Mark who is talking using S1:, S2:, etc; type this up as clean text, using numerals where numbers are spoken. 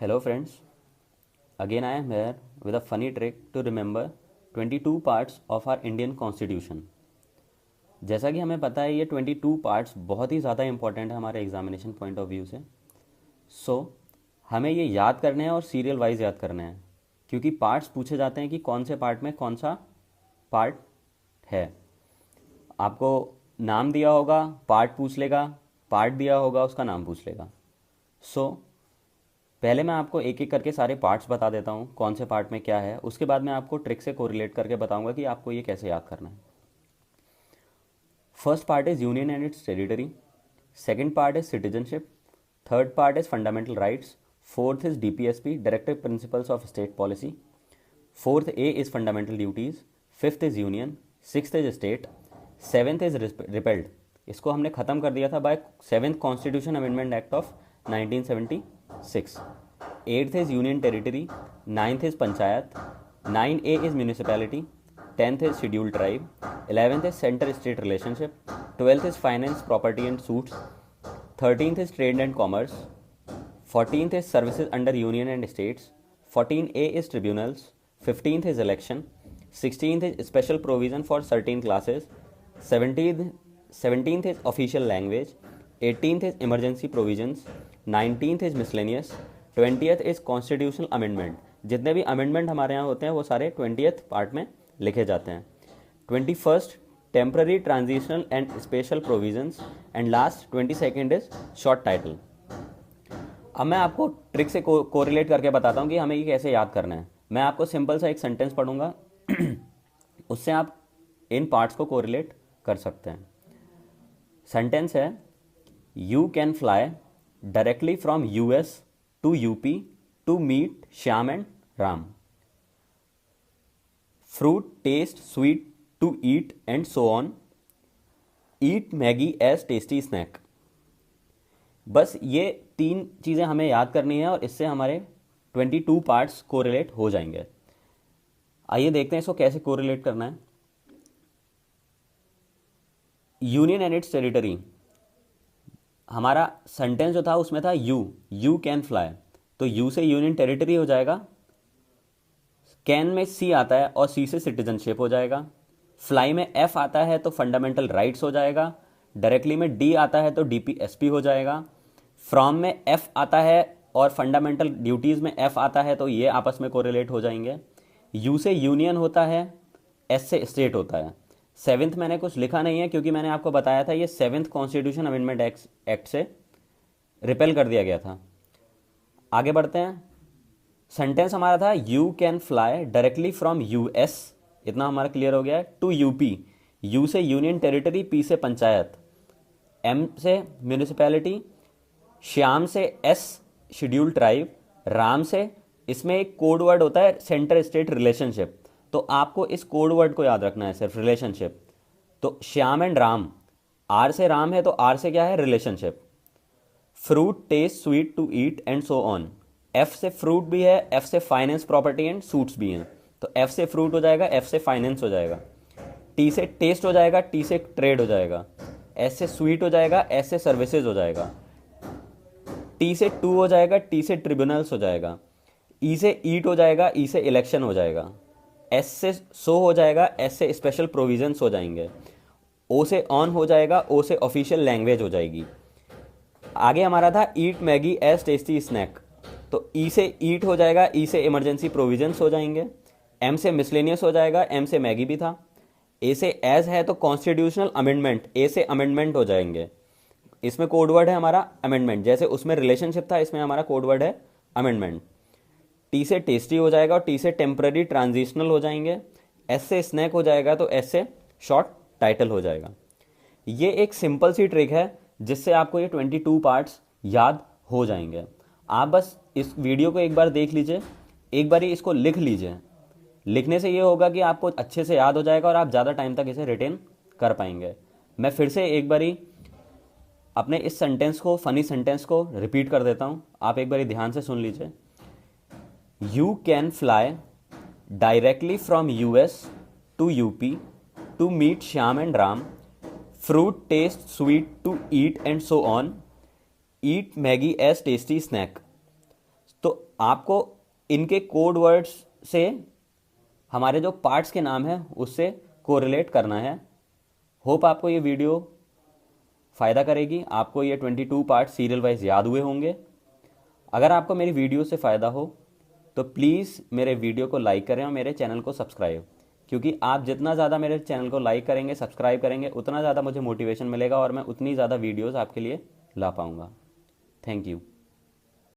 S1: Hello friends, again I am here with a funny trick to remember 22 parts of our Indian Constitution. जैसा कि हमें पता है ये 22 पार्ट्स बहुत ही ज़्यादा इंपॉर्टेंट है हमारे एग्जामिनेशन पॉइंट ऑफ व्यू से। हमें ये याद करने हैं और सीरियल वाइज याद करने हैं, क्योंकि पार्ट्स पूछे जाते हैं कि कौन से पार्ट में कौन सा पार्ट है। आपको नाम दिया होगा, पार्ट पूछ लेगा, पार्ट दिया होगा, उसका नाम पूछ लेगा। पहले मैं आपको एक एक करके सारे पार्ट्स बता देता हूँ कौन से पार्ट में क्या है, उसके बाद मैं आपको ट्रिक से कोरिलेट करके बताऊंगा कि आपको ये कैसे याद करना है। First part is union and its territory, second part is citizenship, third part is fundamental rights, fourth is DPSP directive principles of state policy, fourth A is fundamental duties, fifth is union, sixth is state, seventh is repealed. इसको हमने ख़त्म कर दिया था by seventh constitution amendment act of 1976। Eighth is union territory, ninth is panchayat, 9A is municipality, 10th is scheduled tribe, 11th is centre state relationship, 12th is finance property and suits, 13th is trade and commerce, 14th is services under union and states, 14A is tribunals, 15th is election, 16th is special provision for certain classes, 17th is official language, 18th is emergency provisions, 19th is miscellaneous, 20th is constitutional amendment. जितने भी amendment हमारे यहाँ होते हैं वो सारे 20th part में लिखे जाते हैं। 21st temporary transitional and special provisions, and last 22nd is short title. अब मैं आपको ट्रिक से कोरिलेट करके बताता हूँ कि हमें ये कैसे याद करना है। मैं आपको सिंपल सा एक सेंटेंस पढ़ूंगा उससे आप इन पार्ट्स को कोरिलेट कर सकते हैं। सेंटेंस है, you can fly directly from US to UP to meet Shyam and Ram. Fruit taste sweet to eat and so on. Eat Maggi as tasty snack. बस ये 3 चीज़ें हमें याद करनी है और इससे हमारे 22 पार्ट्स कोरिलेट हो जाएंगे। आइए देखते हैं इसको कैसे कोरिलेट करना है। यूनियन एंड इट्स टेरिटरी, हमारा सेंटेंस जो था उसमें था यू कैन फ्लाई, तो यू से यूनियन टेरिटरी हो जाएगा, कैन में सी आता है और सी से सिटीजनशिप हो जाएगा, फ्लाई में एफ आता है तो फंडामेंटल राइट्स हो जाएगा, डायरेक्टली में डी आता है तो डीपीएसपी हो जाएगा, फ्रॉम में एफ आता है और फंडामेंटल ड्यूटीज़ में एफ आता है तो ये आपस में कोरिलेट हो जाएंगे। यू से यूनियन होता है, एस से स्टेट होता है। सेवेंथ मैंने कुछ लिखा नहीं है क्योंकि मैंने आपको बताया था ये सेवेंथ कॉन्स्टिट्यूशन अमेंडमेंट एक्ट से रिपेल कर दिया गया था। आगे बढ़ते हैं। सेंटेंस हमारा था you can fly directly from US, इतना हमारा क्लियर हो गया है, टू यूपी। यू से यूनियन टेरिटरी, पी से पंचायत, एम से म्यूनिसिपैलिटी, श्याम से एस शेड्यूल्ड ट्राइब, राम से, इसमें एक कोड वर्ड होता है सेंटर स्टेट रिलेशनशिप, तो आपको इस कोड वर्ड को याद रखना है सिर्फ, रिलेशनशिप। तो श्याम एंड राम, आर से राम है तो आर से क्या है, relationship. Fruit taste sweet to eat and so on, F से फ्रूट भी है, एफ से फाइनेंस प्रॉपर्टी एंड सूट्स भी हैं, तो एफ से फ्रूट हो जाएगा, एफ से फाइनेंस हो जाएगा, टी से टेस्ट हो जाएगा, टी से ट्रेड हो जाएगा, एस से स्वीट हो जाएगा, एस से सर्विसेज हो जाएगा, टी से टू हो जाएगा, टी से ट्रिब्यूनल्स हो जाएगा, ई से ईट हो जाएगा, ई से इलेक्शन हो जाएगा, एस से सो हो जाएगा, एस से स्पेशल प्रोविजंस हो जाएंगे, ओ से ऑन हो जाएगा, ओ से ऑफिशियल लैंग्वेज हो जाएगी। आगे हमारा था eat Maggi as tasty snack, तो ई से ईट हो जाएगा, ई से इमरजेंसी प्रोविजंस हो जाएंगे, एम से मिसलेनियस हो जाएगा, एम से मैगी भी था, ए से एज है तो कॉन्स्टिट्यूशनल अमेंडमेंट, ए से अमेंडमेंट हो जाएंगे, इसमें कोड वर्ड है हमारा अमेंडमेंट, जैसे उसमें रिलेशनशिप था इसमें हमारा कोड वर्ड है अमेंडमेंट। टी से टेस्टी हो जाएगा और टी से टेम्पररी ट्रांजिशनल हो जाएंगे, एस से स्नैक हो जाएगा तो एस से शॉर्ट टाइटल हो जाएगा। ये एक सिंपल सी ट्रिक है जिससे आपको ये 22 पार्ट्स याद हो जाएंगे। आप बस इस वीडियो को एक बार देख लीजिए, एक बार इसको लिख लीजिए। लिखने से ये होगा कि आपको अच्छे से याद हो जाएगा और आप ज़्यादा टाइम तक इसे रिटेन कर पाएंगे। मैं फिर से एक बारी अपने इस सेंटेंस को, फनी सेंटेंस को रिपीट कर देता हूँ, आप एक बारी ध्यान से सुन लीजिए। You can fly directly from US to UP to meet Shyam and Ram. Fruit taste sweet to eat and so on. Eat Maggi as tasty snack. तो आपको इनके कोड वर्ड्स से हमारे जो पार्ट्स के नाम हैं उससे कोरिलेट करना है। होप आपको ये वीडियो फ़ायदा करेगी, आपको ये 22 पार्ट सीरियल वाइज याद हुए होंगे। अगर आपको मेरी वीडियो से फ़ायदा हो तो प्लीज़ मेरे वीडियो को लाइक करें और मेरे चैनल को सब्सक्राइब, क्योंकि आप जितना ज़्यादा मेरे चैनल को लाइक करेंगे, सब्सक्राइब करेंगे, उतना ज़्यादा मुझे मोटिवेशन मिलेगा और मैं उतनी ज़्यादा वीडियोज़ आपके लिए ला पाऊँगा। Thank you.